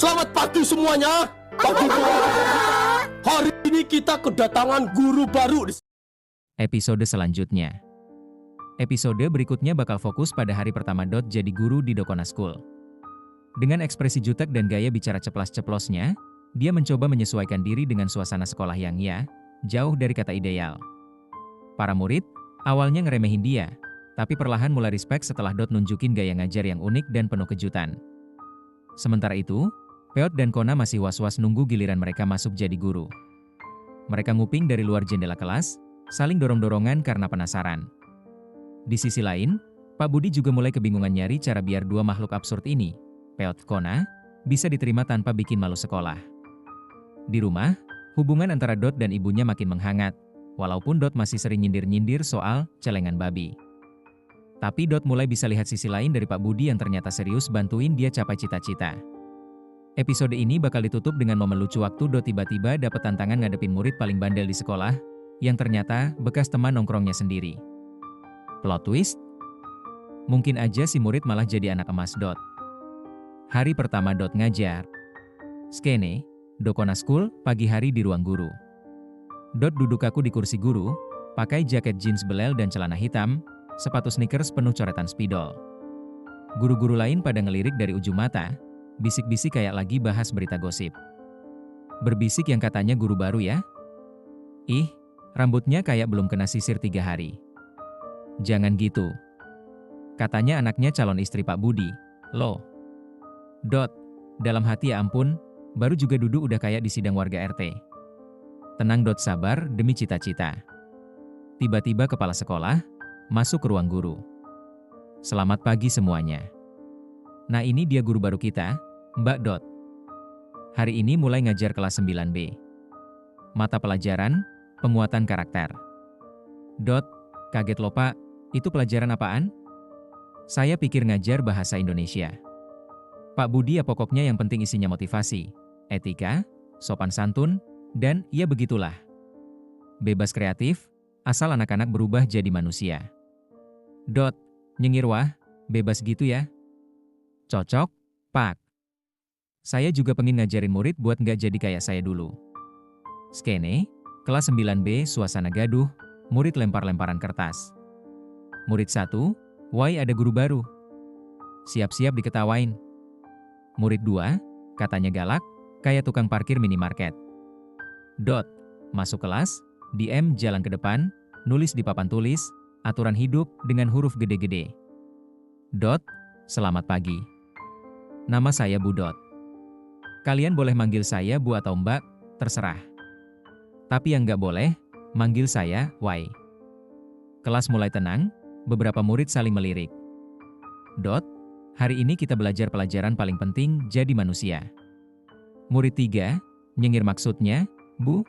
Selamat pagi semuanya. Pagi. Hari ini kita kedatangan guru baru. Episode selanjutnya. Episode berikutnya bakal fokus pada hari pertama Dot jadi guru di Dokona School. Dengan ekspresi jutek dan gaya bicara ceplas-ceplosnya, dia mencoba menyesuaikan diri dengan suasana sekolah yang jauh dari kata ideal. Para murid awalnya ngeremehin dia, tapi perlahan mulai respect setelah Dot nunjukin gaya ngajar yang unik dan penuh kejutan. Sementara itu, Peot dan Kona masih was-was nunggu giliran mereka masuk jadi guru. Mereka nguping dari luar jendela kelas, saling dorong-dorongan karena penasaran. Di sisi lain, Pak Budi juga mulai kebingungan nyari cara biar dua makhluk absurd ini, Peot Kona, bisa diterima tanpa bikin malu sekolah. Di rumah, hubungan antara Dot dan ibunya makin menghangat, walaupun Dot masih sering nyindir-nyindir soal celengan babi. Tapi Dot mulai bisa lihat sisi lain dari Pak Budi yang ternyata serius bantuin dia capai cita-cita. Episode ini bakal ditutup dengan momen lucu waktu Dot tiba-tiba dapat tantangan ngadepin murid paling bandel di sekolah, yang ternyata bekas teman nongkrongnya sendiri. Plot twist? Mungkin aja si murid malah jadi anak emas Dot. Hari pertama Dot ngajar. Skene, Dokona School, pagi hari di ruang guru. Dot duduk kaku di kursi guru, pakai jaket jeans belel dan celana hitam, sepatu sneakers penuh coretan spidol. Guru-guru lain pada ngelirik dari ujung mata, bisik-bisik kayak lagi bahas berita gosip. Berbisik yang katanya guru baru ya? Ih, rambutnya kayak belum kena sisir 3 hari. Jangan gitu. Katanya anaknya calon istri Pak Budi, loh. Dot, dalam hati ya ampun, baru juga duduk udah kayak di sidang warga RT. Tenang Dot, sabar demi cita-cita. Tiba-tiba kepala sekolah masuk ke ruang guru. Selamat pagi semuanya. Nah ini dia guru baru kita, Mbak Dot. Hari ini mulai ngajar kelas 9B. Mata pelajaran, penguatan karakter. Dot, kaget loh Pak, itu pelajaran apaan? Saya pikir ngajar bahasa Indonesia. Pak Budi ya pokoknya yang penting isinya motivasi, etika, sopan santun, dan ya begitulah. Bebas kreatif, asal anak-anak berubah jadi manusia. Dot, nyengir wah, bebas gitu ya? Cocok, Pak. Saya juga pengen ngajarin murid buat nggak jadi kayak saya dulu. Skene, kelas 9B suasana gaduh, murid lempar-lemparan kertas. Murid 1, why ada guru baru? Siap-siap diketawain. Murid 2, katanya galak, kayak tukang parkir minimarket. Dot, masuk kelas, DM jalan ke depan, nulis di papan tulis, aturan hidup dengan huruf gede-gede. Dot, selamat pagi. Nama saya Bu Dot. Kalian boleh manggil saya Bu atau Mbak, terserah. Tapi yang nggak boleh, manggil saya Y. Kelas mulai tenang, beberapa murid saling melirik. Dot, hari ini kita belajar pelajaran paling penting jadi manusia. Murid 3, nyengir maksudnya, Bu?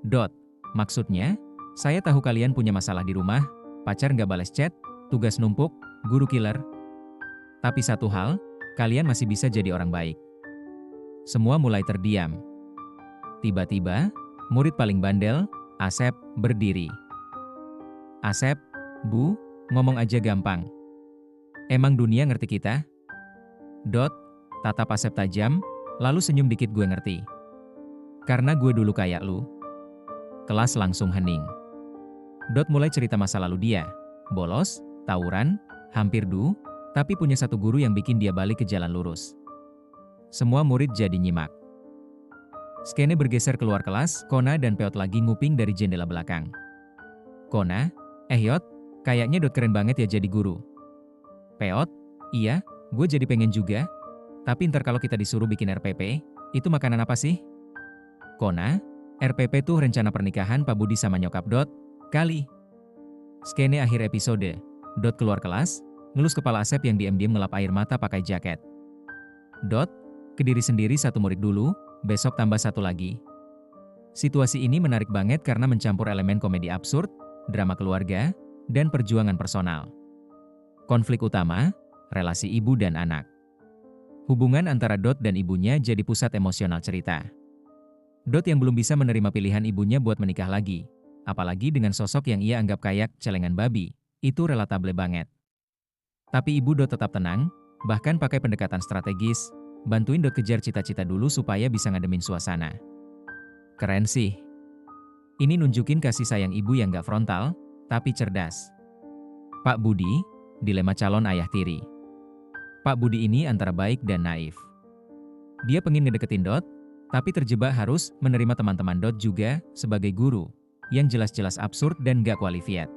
Dot, maksudnya, saya tahu kalian punya masalah di rumah, pacar nggak balas chat, tugas numpuk, guru killer. Tapi satu hal, kalian masih bisa jadi orang baik. Semua mulai terdiam. Tiba-tiba, murid paling bandel, Asep, berdiri. Asep, Bu, ngomong aja gampang. Emang dunia ngerti kita? Dot, tatap Asep tajam, lalu senyum dikit gue ngerti. Karena gue dulu kayak lu. Kelas langsung hening. Dot mulai cerita masa lalu dia. Bolos, tawuran, hampir tapi punya satu guru yang bikin dia balik ke jalan lurus. Semua murid jadi nyimak. Skene bergeser keluar kelas, Kona dan Peot lagi nguping dari jendela belakang. Kona, Yot, kayaknya Dot keren banget ya jadi guru. Peot, iya, gue jadi pengen juga. Tapi ntar kalau kita disuruh bikin RPP, itu makanan apa sih? Kona, RPP tuh rencana pernikahan Pak Budi sama nyokap Dot, kali. Skene akhir episode, Dot keluar kelas, ngelus kepala Asep yang diam-diam ngelap air mata pakai jaket. Dot, ke diri sendiri satu murid dulu, besok tambah satu lagi. Situasi ini menarik banget karena mencampur elemen komedi absurd, drama keluarga, dan perjuangan personal. Konflik utama, relasi ibu dan anak. Hubungan antara Dot dan ibunya jadi pusat emosional cerita. Dot yang belum bisa menerima pilihan ibunya buat menikah lagi, apalagi dengan sosok yang ia anggap kayak celengan babi, itu relatable banget. Tapi ibu Dot tetap tenang, bahkan pakai pendekatan strategis, bantuin Dot kejar cita-cita dulu supaya bisa ngademin suasana. Keren sih. Ini nunjukin kasih sayang ibu yang gak frontal, tapi cerdas. Pak Budi, dilema calon ayah tiri. Pak Budi ini antara baik dan naif. Dia pengen ngedeketin Dot, tapi terjebak harus menerima teman-teman Dot juga sebagai guru, yang jelas-jelas absurd dan gak qualified.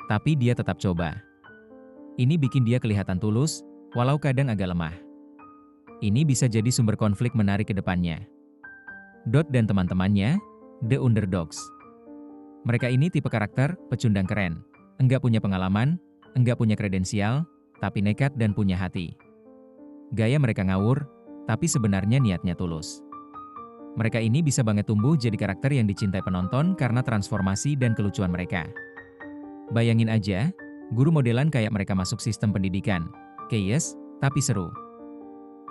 Tapi dia tetap coba. Ini bikin dia kelihatan tulus, walau kadang agak lemah. Ini bisa jadi sumber konflik menarik ke depannya. Dot dan teman-temannya, The Underdogs. Mereka ini tipe karakter pecundang keren, enggak punya pengalaman, enggak punya kredensial, tapi nekat dan punya hati. Gaya mereka ngawur, tapi sebenarnya niatnya tulus. Mereka ini bisa banget tumbuh jadi karakter yang dicintai penonton karena transformasi dan kelucuan mereka. Bayangin aja, guru modelan kayak mereka masuk sistem pendidikan. Chaos, tapi seru.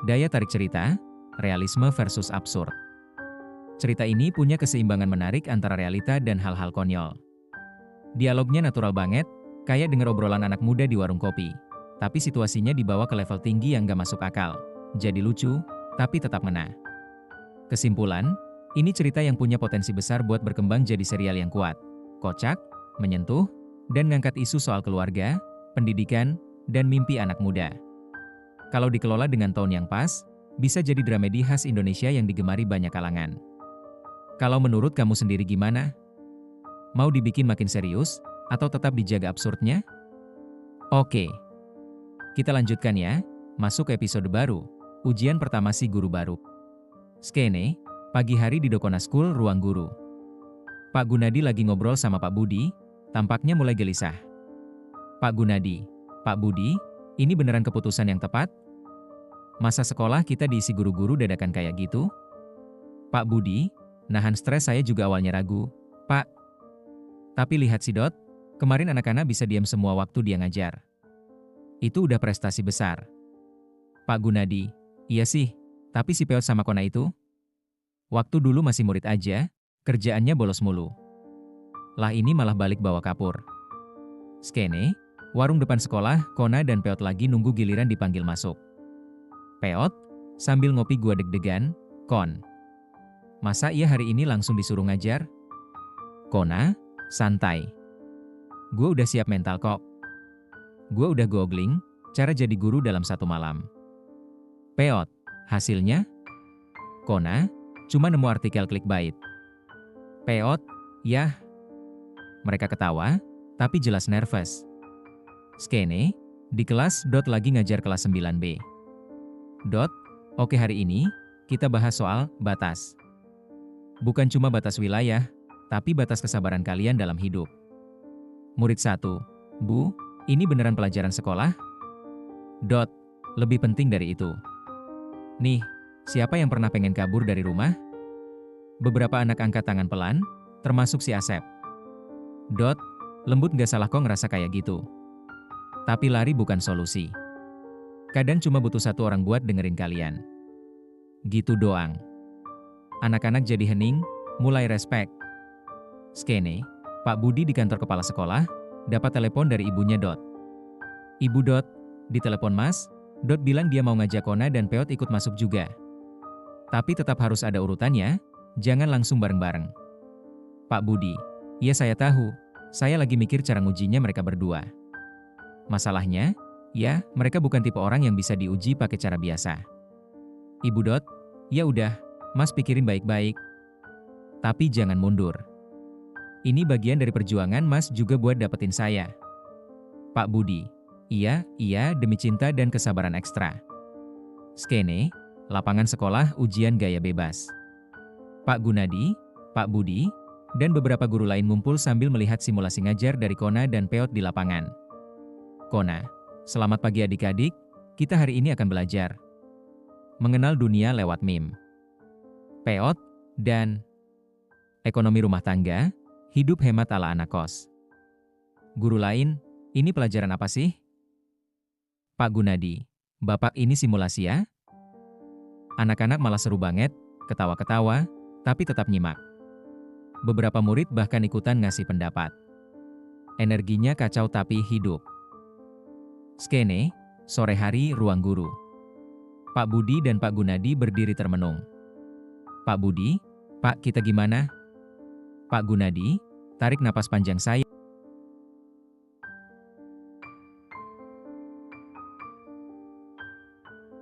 Daya tarik cerita, realisme versus absurd. Cerita ini punya keseimbangan menarik antara realita dan hal-hal konyol. Dialognya natural banget, kayak denger obrolan anak muda di warung kopi. Tapi situasinya dibawa ke level tinggi yang gak masuk akal. Jadi lucu, tapi tetap ngena. Kesimpulan, ini cerita yang punya potensi besar buat berkembang jadi serial yang kuat. Kocak, menyentuh, dan ngangkat isu soal keluarga, pendidikan, dan mimpi anak muda. Kalau dikelola dengan tone yang pas, bisa jadi dramedi khas Indonesia yang digemari banyak kalangan. Kalau menurut kamu sendiri gimana? Mau dibikin makin serius, atau tetap dijaga absurdnya? Oke. Kita lanjutkan ya, masuk ke episode baru, ujian pertama si guru baru. Skene, pagi hari di Dokona School ruang guru. Pak Gunadi lagi ngobrol sama Pak Budi, tampaknya mulai gelisah. Pak Gunadi, Pak Budi, ini beneran keputusan yang tepat? Masa sekolah kita diisi guru-guru dadakan kayak gitu? Pak Budi, nahan stres saya juga awalnya ragu, Pak. Tapi lihat si Dot, kemarin anak-anak bisa diam semua waktu dia ngajar. Itu udah prestasi besar. Pak Gunadi, iya sih, tapi si Peot sama Kona itu? Waktu dulu masih murid aja, kerjaannya bolos mulu. Lah ini malah balik bawa kapur. Skene, warung depan sekolah, Kona dan Peot lagi nunggu giliran dipanggil masuk. Peot, sambil ngopi gua deg-degan, Kon. Masa iya hari ini langsung disuruh ngajar? Kona, santai. Gue udah siap mental kok. Gue udah googling, cara jadi guru dalam 1 malam. Peot, hasilnya? Kona, cuma nemu artikel clickbait. Peot, yah. Mereka ketawa, tapi jelas nervous. Skene, di kelas Dot lagi ngajar kelas 9B. Dot, oke hari ini, kita bahas soal batas. Bukan cuma batas wilayah, tapi batas kesabaran kalian dalam hidup. Murid 1, Bu, ini beneran pelajaran sekolah? Dot, lebih penting dari itu. Nih, siapa yang pernah pengen kabur dari rumah? Beberapa anak angkat tangan pelan, termasuk si Asep. Dot, lembut gak salah kok ngerasa kayak gitu. Tapi lari bukan solusi. Kadang cuma butuh 1 orang buat dengerin kalian. Gitu doang. Anak-anak jadi hening, mulai respek. Skene, Pak Budi di kantor kepala sekolah, dapat telepon dari ibunya Dot. Ibu Dot, ditelepon Mas, Dot bilang dia mau ngajak Kona dan Peot ikut masuk juga. Tapi tetap harus ada urutannya, jangan langsung bareng-bareng. Pak Budi, iya saya tahu, saya lagi mikir cara ngujinya mereka berdua. Masalahnya, ya mereka bukan tipe orang yang bisa diuji pakai cara biasa. Ibu Dot, ya udah, Mas pikirin baik-baik. Tapi jangan mundur. Ini bagian dari perjuangan Mas juga buat dapetin saya. Pak Budi, iya, demi cinta dan kesabaran ekstra. Skene, lapangan sekolah ujian gaya bebas. Pak Gunadi, Pak Budi, dan beberapa guru lain ngumpul sambil melihat simulasi ngajar dari Kona dan Peot di lapangan. Kona, selamat pagi adik-adik, kita hari ini akan belajar mengenal dunia lewat meme. Peot, dan ekonomi rumah tangga, hidup hemat ala anak kos. Guru lain, ini pelajaran apa sih? Pak Gunadi, Bapak ini simulasi ya? Anak-anak malah seru banget, ketawa-ketawa, tapi tetap nyimak. Beberapa murid bahkan ikutan ngasih pendapat. Energinya kacau tapi hidup. Skene, sore hari ruang guru. Pak Budi dan Pak Gunadi berdiri termenung. Pak Budi, Pak, kita gimana? Pak Gunadi, tarik napas panjang saya.